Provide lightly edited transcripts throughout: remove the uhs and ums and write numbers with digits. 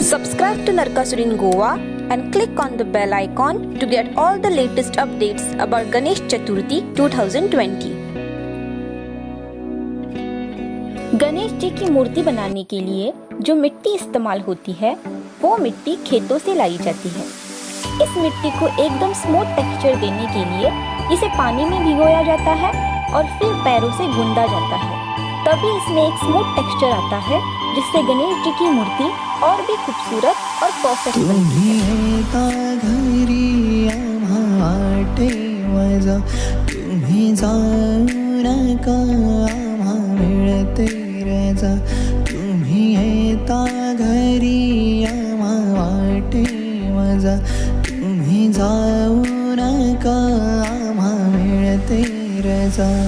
Subscribe to Narkasur in Goa and click on the bell icon to get all the latest updates about Ganesh Chaturthi 2020. Ganesh ji की मूर्ति बनाने के लिए जो मिट्टी इस्तेमाल होती है वो मिट्टी खेतों से लाई जाती है। इस मिट्टी को एकदम स्मूथ टेक्सचर देने के लिए इसे पानी में भिगोया जाता है और फिर पैरों से गूंदा जाता है, तभी इसमें एक स्मूथ टेक्सचर आता है जिससे गणेश जी की मूर्ति और भी खूबसूरत और परफेक्ट बनती है। तुम्ही येता घरी आम्हा वाटे मजा, तुम्ही जाऊ नका आम्हा मिळते रजा।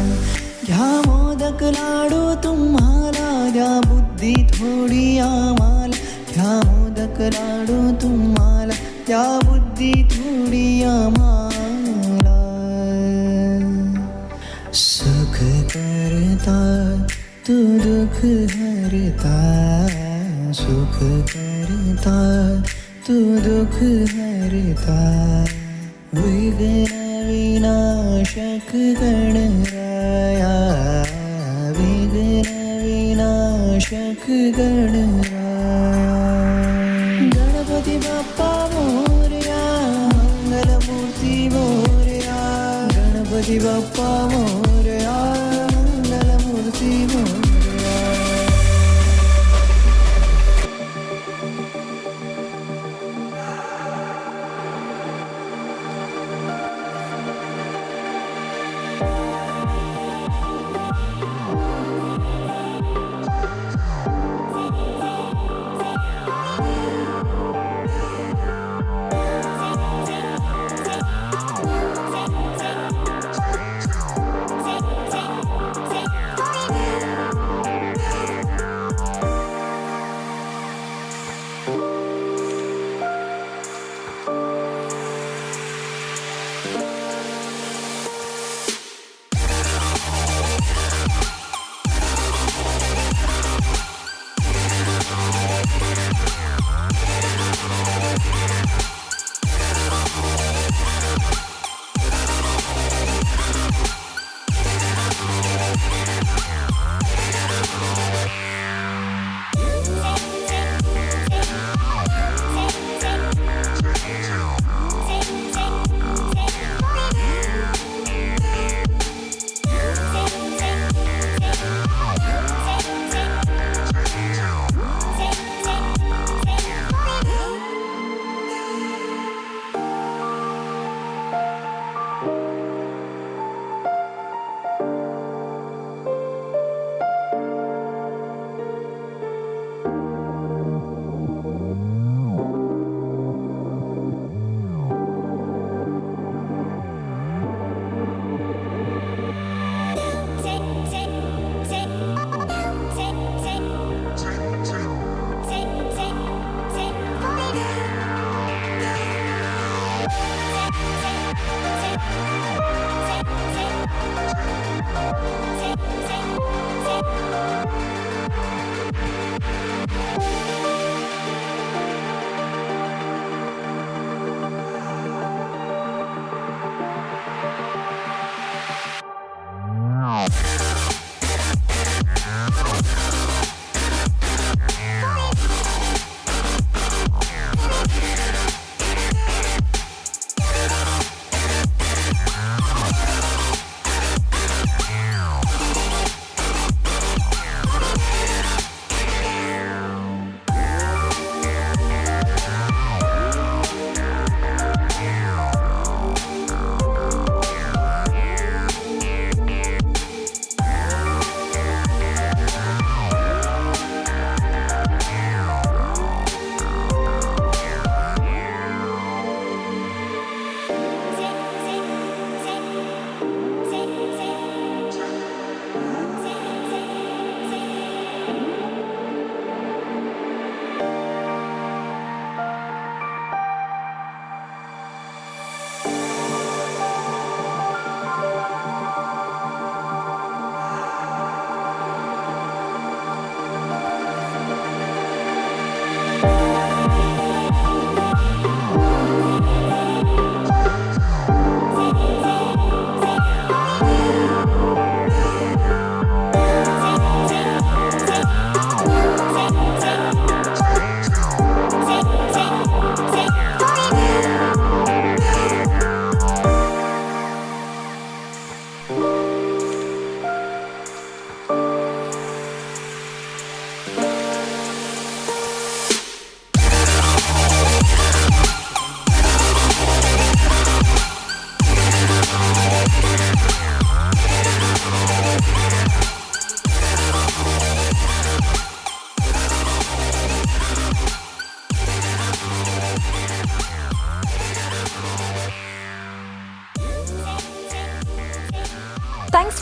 घ्या मोदक लाडू तुम्हाला, द्या बुद्धी थोडी आम्हाला। घ्या मोदक लाडू तुम्हाला, द्या बुद्धी थोडी आम्हाला। सुख करता तू दुख हरता, सुख करता तू दुख हरता। विघ्न विनाशक गणराया, विघ्न विनाशक Ganaraya. Ganpati Bappa Morya, Mangalmurti Morya. Ganpati Bappa Morya, Mangalmurti Morya.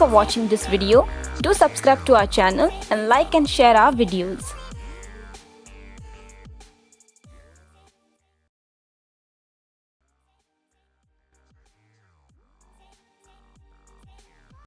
for watching this video. Do subscribe to our channel and like and share our videos.